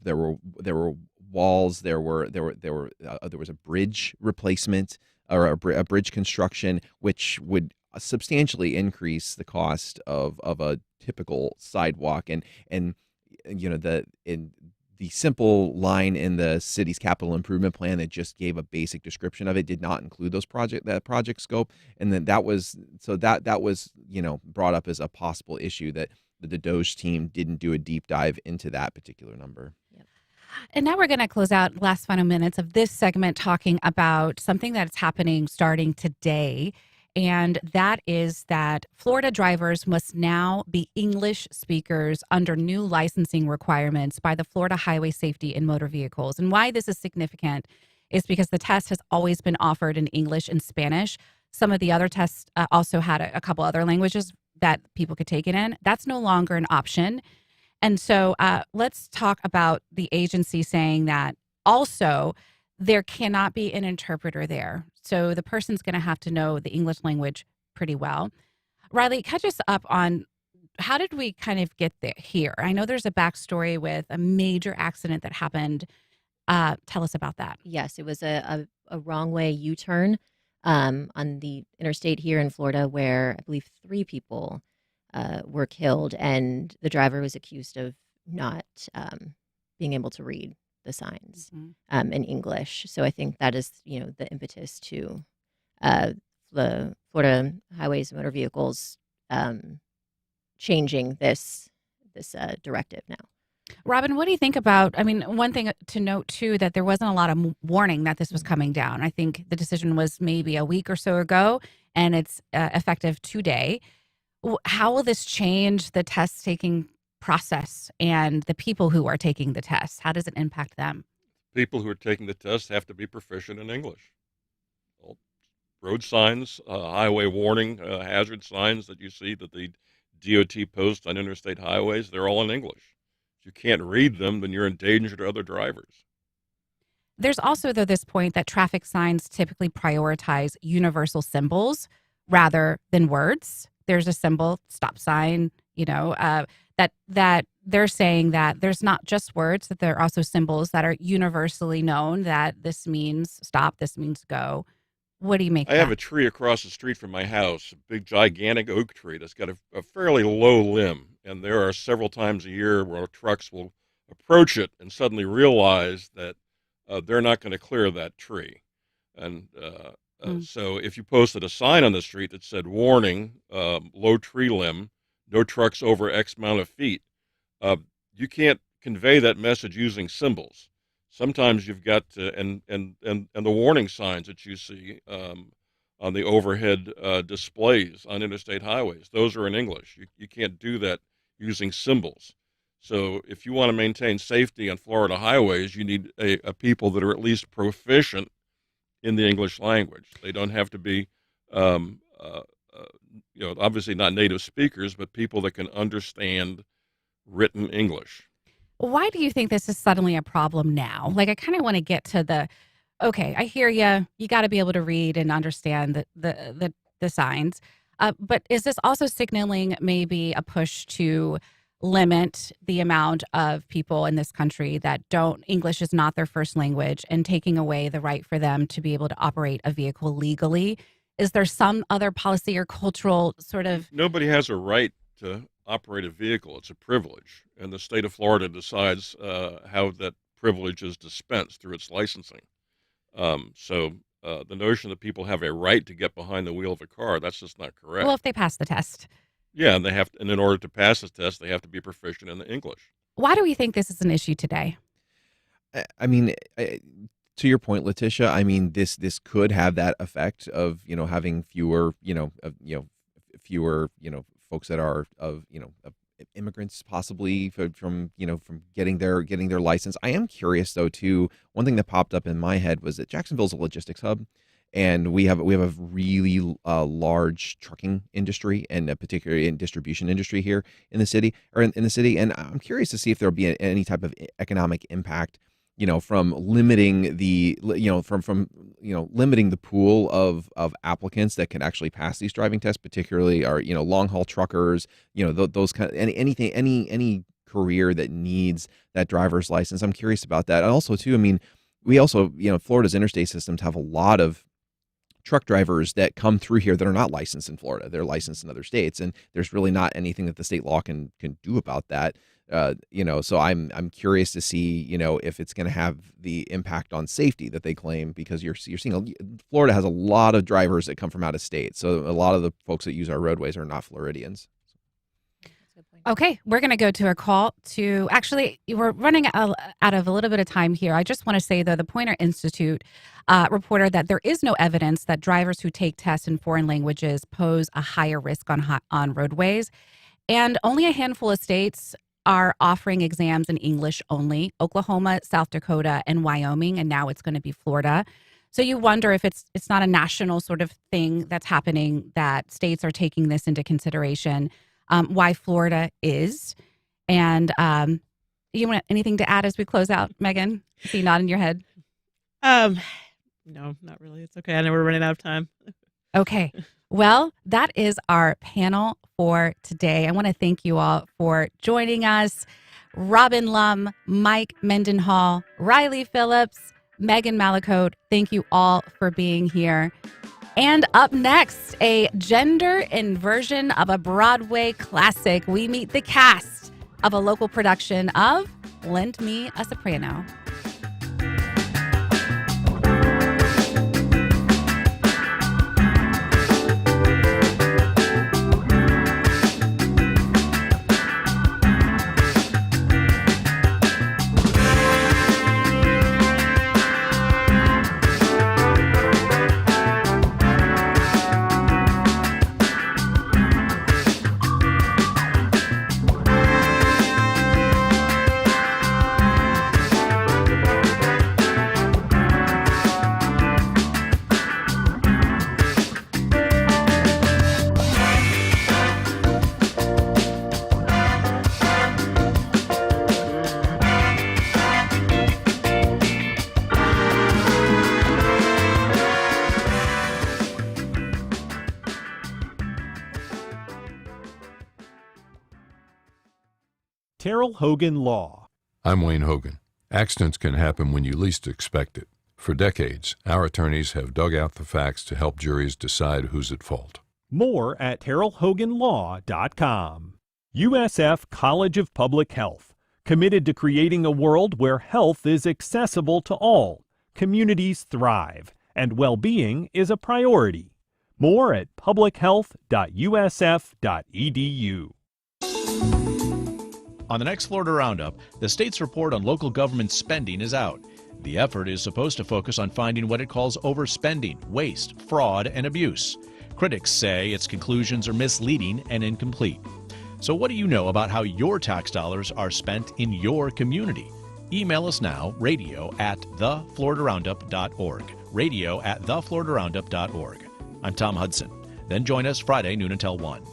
walls. There was a bridge replacement or a bridge construction, which would substantially increase the cost of a typical sidewalk. And the simple line in the city's capital improvement plan that just gave a basic description of it did not include that project scope. And then that was brought up as a possible issue that the DOGE team didn't do a deep dive into that particular number. And now we're going to close out last final minutes of this segment talking about something that's happening starting today. And that is that Florida drivers must now be English speakers under new licensing requirements by the Florida Highway Safety and Motor Vehicles. And why this is significant is because the test has always been offered in English and Spanish. Some of the other tests also had a couple other languages that people could take it in. That's no longer an option. And so let's talk about the agency saying that also there cannot be an interpreter there. So the person's going to have to know the English language pretty well. Riley, catch us up on how did we kind of get there here? I know there's a backstory with a major accident that happened. Tell us about that. Yes, it was a wrong way U-turn on the interstate here in Florida where I believe 3 people were killed, and the driver was accused of not being able to read the signs in English. So I think that is, the impetus to the Florida Highways and Motor Vehicles changing this directive now. Robin, what do you think about, one thing to note too, that there wasn't a lot of warning that this was coming down. I think the decision was maybe a week or so ago, and it's effective today. How will this change the test taking process and the people who are taking the tests? How does it impact them? People who are taking the test have to be proficient in English. Well, road signs, highway warning, hazard signs that you see that the DOT posts on interstate highways, they're all in English. If you can't read them, then you're in danger to other drivers. There's also, though, this point that traffic signs typically prioritize universal symbols rather than words. There's a symbol, stop sign, that they're saying that there's not just words, that there are also symbols that are universally known, that this means stop, this means go. What do you make of I have that? a tree across the street from my house, a big, gigantic oak tree that's got a fairly low limb. And there are several times a year where trucks will approach it and suddenly realize that they're not going to clear that tree. And so if you posted a sign on the street that said, warning, low tree limb, no trucks over X amount of feet, you can't convey that message using symbols. Sometimes you've got to, and the warning signs that you see on the overhead displays on interstate highways, those are in English. You can't do that using symbols. So if you want to maintain safety on Florida highways, you need a people that are at least proficient in the English language. They don't have to be, obviously not native speakers, but people that can understand written English. Why do you think this is suddenly a problem now? Like, I kind of want to get to okay, I hear you. You got to be able to read and understand the signs. But is this also signaling maybe a push to limit the amount of people in this country that English is not their first language, and taking away the right for them to be able to operate a vehicle legally? Is there some other policy or cultural sort of... Nobody has a right to operate a vehicle. It's a privilege. And the state of Florida decides how that privilege is dispensed through its licensing. So the notion that people have a right to get behind the wheel of a car, that's just not correct. Well, if they pass the test. Yeah, and in order to pass the test, they have to be proficient in the English. Why do we think this is an issue today? To your point, Letitia, this could have that effect of, having fewer, fewer, folks that are of immigrants possibly from getting their license. I am curious though too. One thing that popped up in my head was that Jacksonville's a logistics hub, and we have a really large trucking industry, and particularly in distribution industry here in the city, And I'm curious to see if there'll be any type of economic impact, from limiting the, limiting the pool of applicants that can actually pass these driving tests, particularly our, long haul truckers, those kind of, any career that needs that driver's license. I'm curious about that. And also too, we also, Florida's interstate systems have a lot of truck drivers that come through here that are not licensed in Florida. They're licensed in other states, and there's really not anything that the state law can do about that. So I'm curious to see, if it's going to have the impact on safety that they claim, because you're seeing Florida has a lot of drivers that come from out of state. So a lot of the folks that use our roadways are not Floridians. Okay, we're going to go to a call to, actually, we're running out of a little bit of time here. I just want to say, though, the Poynter Institute reported that there is no evidence that drivers who take tests in foreign languages pose a higher risk on roadways. And only a handful of states are offering exams in English only: Oklahoma, South Dakota, and Wyoming, and now it's going to be Florida. So you wonder if it's not a national sort of thing that's happening, that states are taking this into consideration. Why Florida is. And you want anything to add as we close out, Megan? I see you nodding your head. No, not really. It's okay. I know we're running out of time. Okay. Well, that is our panel for today. I want to thank you all for joining us. Robin Lumb, Mike Mendenhall, Riley Phillips, Megan Malacote, thank you all for being here. And up next, a gender inversion of a Broadway classic. We meet the cast of a local production of Lend Me a Soprano. Terrell Hogan Law. I'm Wayne Hogan. Accidents can happen when you least expect it. For decades, our attorneys have dug out the facts to help juries decide who's at fault. More at TerrellHoganLaw.com. USF College of Public Health, committed to creating a world where health is accessible to all, communities thrive, and well-being is a priority. More at publichealth.usf.edu. On the next Florida Roundup, the state's report on local government spending is out. The effort is supposed to focus on finding what it calls overspending, waste, fraud, and abuse. Critics say its conclusions are misleading and incomplete. So what do you know about how your tax dollars are spent in your community? Email us now, radio@thefloridaroundup.org. radio@thefloridaroundup.org. I'm Tom Hudson. Then join us Friday, noon until 1.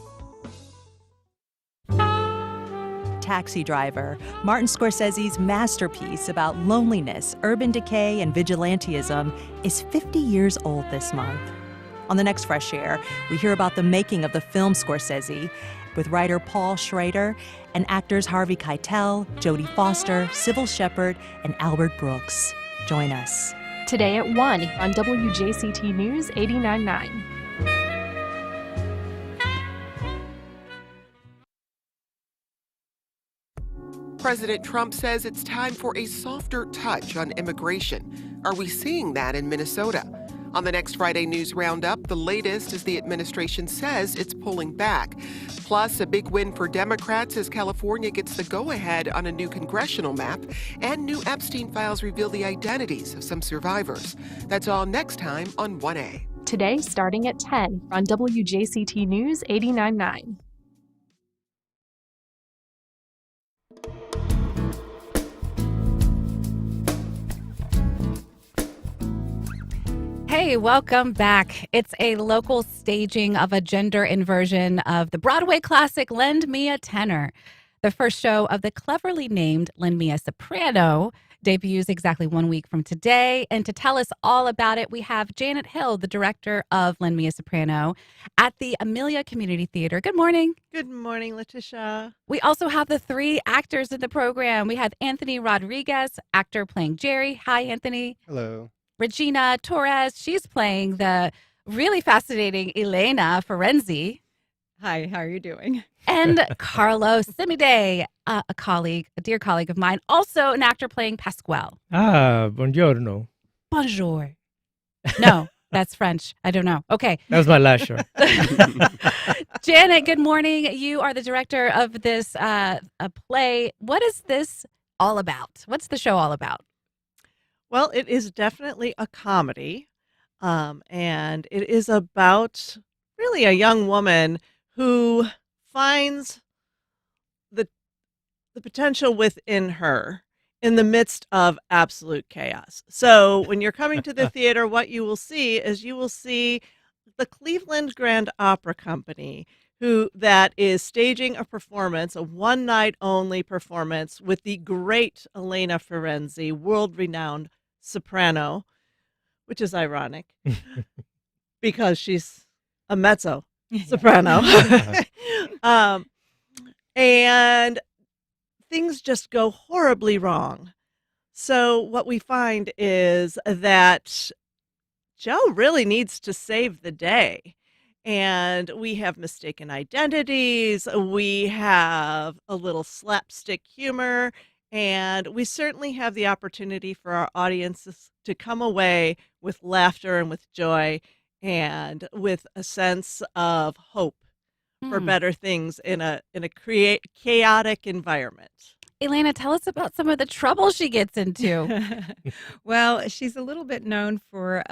Taxi Driver, Martin Scorsese's masterpiece about loneliness, urban decay, and vigilantism, is 50 years old this month. On the next Fresh Air, we hear about the making of the film Scorsese with writer Paul Schrader and actors Harvey Keitel, Jodie Foster, Sybil Shepherd, and Albert Brooks. Join us. Today at 1 on WJCT News 89.9. President Trump says it's time for a softer touch on immigration. Are we seeing that in Minnesota? On the next Friday News Roundup, the latest as the administration says it's pulling back. Plus, a big win for Democrats as California gets the go-ahead on a new congressional map, and new Epstein files reveal the identities of some survivors. That's all next time on 1A. Today starting at 10 on WJCT News 89.9. Hey, welcome back. It's a local staging of a gender inversion of the Broadway classic Lend Me a Tenor. The first show of the cleverly named Lend Me a Soprano debuts exactly 1 week from today. And to tell us all about it, we have Janet Hill, the director of Lend Me a Soprano at the Amelia Community Theater. Good morning. Good morning, Letitia. We also have the three actors in the program. We have Anthony Rodriguez, actor playing Jerry. Hi, Anthony. Hello. Regina Torres, she's playing the really fascinating Elena Ferenzi. Hi, how are you doing? And Carlo Simide, a dear colleague of mine, also an actor playing Pasquale. Ah, buongiorno. Bonjour. No, that's French. I don't know. Okay. That was my last show. Janet, good morning. You are the director of this a play. What is this all about? What's the show all about? Well, it is definitely a comedy, and it is about really a young woman who finds the potential within her in the midst of absolute chaos. So when you're coming to the theater, what you will see is the Cleveland Grand Opera Company, that is staging a performance, a one-night only performance with the great Elena Ferenzi, world-renowned soprano, which is ironic because she's a mezzo soprano. And things just go horribly wrong. So what we find is that Joe really needs to save the day. And we have mistaken identities. We have a little slapstick humor. And we certainly have the opportunity for our audiences to come away with laughter and with joy and with a sense of hope for better things in a chaotic environment. Elena, tell us about some of the trouble she gets into. Well, she's a little bit known for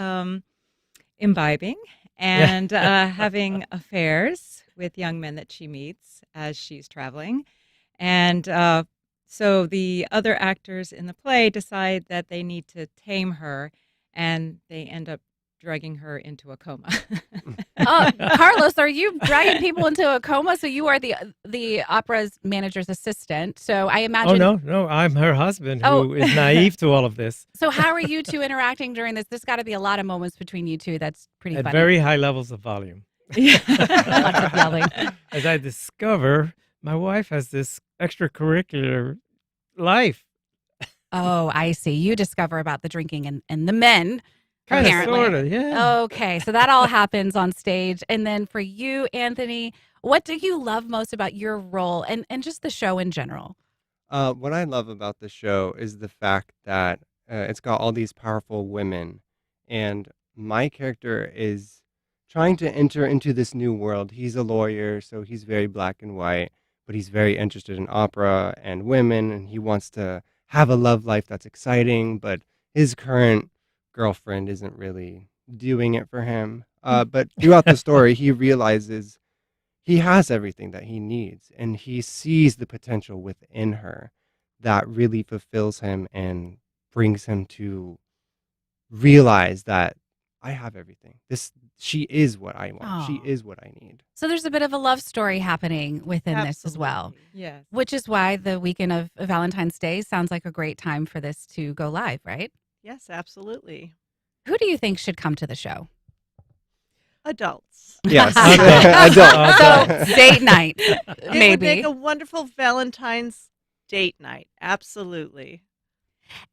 imbibing and having affairs with young men that she meets as she's traveling. And so the other actors in the play decide that they need to tame her, and they end up dragging her into a coma. Carlos, are you dragging people into a coma? So you are the opera's manager's assistant. So I imagine. Oh, no, I'm her husband who is naive to all of this. So how are you two interacting during this? There's got to be a lot of moments between you two. That's pretty At funny. very high levels of volume. Lots of yelling. As I discover, my wife has this extracurricular life. Oh, I see. You discover about the drinking and the men. Kind of, Apparently. sort of, yeah. Okay, so that all happens on stage. And then for you, Anthony, what do you love most about your role and just the show in general? What I love about the show is the fact that it's got all these powerful women, and my character is trying to enter into this new world. He's a lawyer, so he's very black and white, but he's very interested in opera and women, and he wants to have a love life that's exciting, but his current girlfriend isn't really doing it for him. But throughout the story, he realizes he has everything that he needs, and he sees the potential within her that really fulfills him and brings him to realize that I have everything. She is what I want. She is what I need. So there's a bit of a love story happening within this as well. Yes. Which is why the weekend of Valentine's Day sounds like a great time for this to go live, right? Yes, absolutely. Who do you think should come to the show? Adults. Yes. So date night, It would maybe. make a wonderful Valentine's date night. Absolutely.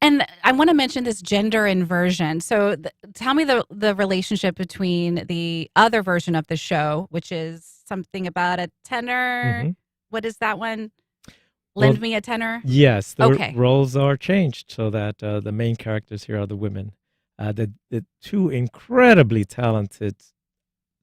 And I want to mention this gender inversion. So tell me the relationship between the other version of the show, which is something about a tenor. Mhm. What is that one? Lend Well, me a tenor? Yes, the Okay. roles are changed so that the main characters here are the women. The two incredibly talented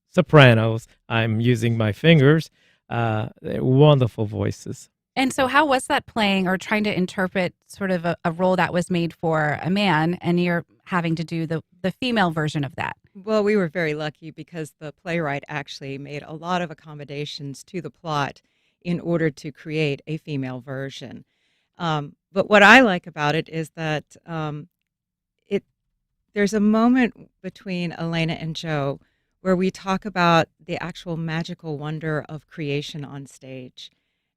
sopranos, I'm using my fingers, they're wonderful voices. And so how was that playing or trying to interpret sort of a role that was made for a man and you're having to do the female version of that? Well, we were very lucky because the playwright actually made a lot of accommodations to the plot in order to create a female version. But what I like about it is that there's a moment between Elena and Joe where we talk about the actual magical wonder of creation on stage.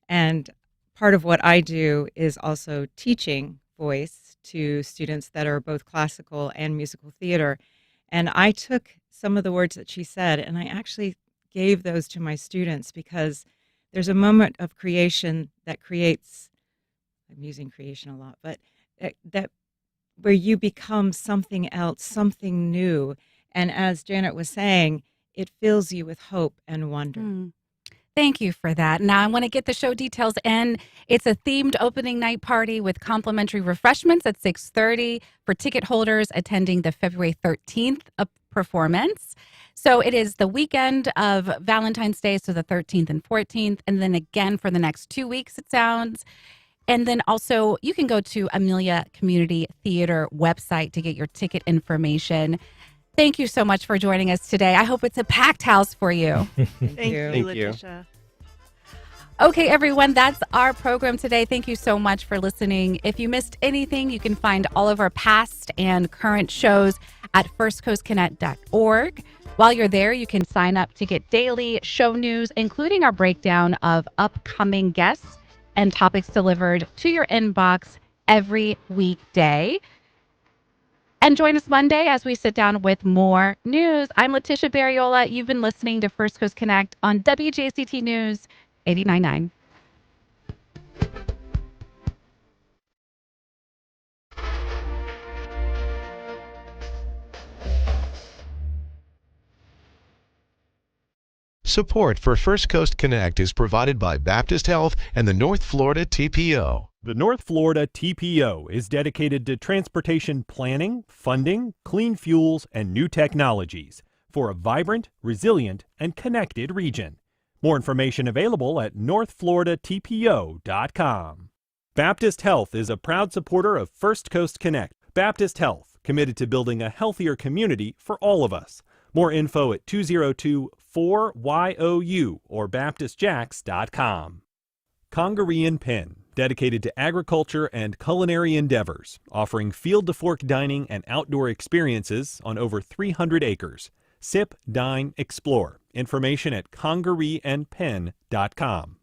And part of what I do is also teaching voice to students that are both classical and musical theater. And I took some of the words that she said and I actually gave those to my students because there's a moment of creation that creates, I'm using creation a lot, but that where you become something else, something new. And as Janet was saying, it fills you with hope and wonder. Thank you for that. Now I want to get the show details in. It's a themed opening night party with complimentary refreshments at 6:30 for ticket holders attending the February 13th performance. So it is the weekend of Valentine's Day, so the 13th and 14th, and then again for the next 2 weeks, it sounds. And then also you can go to Amelia Community Theater website to get your ticket information. Thank you so much for joining us today. I hope it's a packed house for you. Thank you, Thank you. Letitia. Okay, everyone, that's our program today. Thank you so much for listening. If you missed anything, you can find all of our past and current shows at firstcoastconnect.org. While you're there, you can sign up to get daily show news, including our breakdown of upcoming guests and topics delivered to your inbox every weekday. And join us Monday as we sit down with more news. I'm Letitia Barriola. You've been listening to First Coast Connect on WJCT News 89.9. Support for First Coast Connect is provided by Baptist Health and the North Florida TPO. The North Florida TPO is dedicated to transportation planning, funding, clean fuels, and new technologies for a vibrant, resilient, and connected region. More information available at northfloridatpo.com. Baptist Health is a proud supporter of First Coast Connect. Baptist Health, committed to building a healthier community for all of us. More info at 202-4YOU or baptistjacks.com. Congaree & Penn, dedicated to agriculture and culinary endeavors, offering field-to-fork dining and outdoor experiences on over 300 acres. Sip, dine, explore. Information at congareeandpenn.com.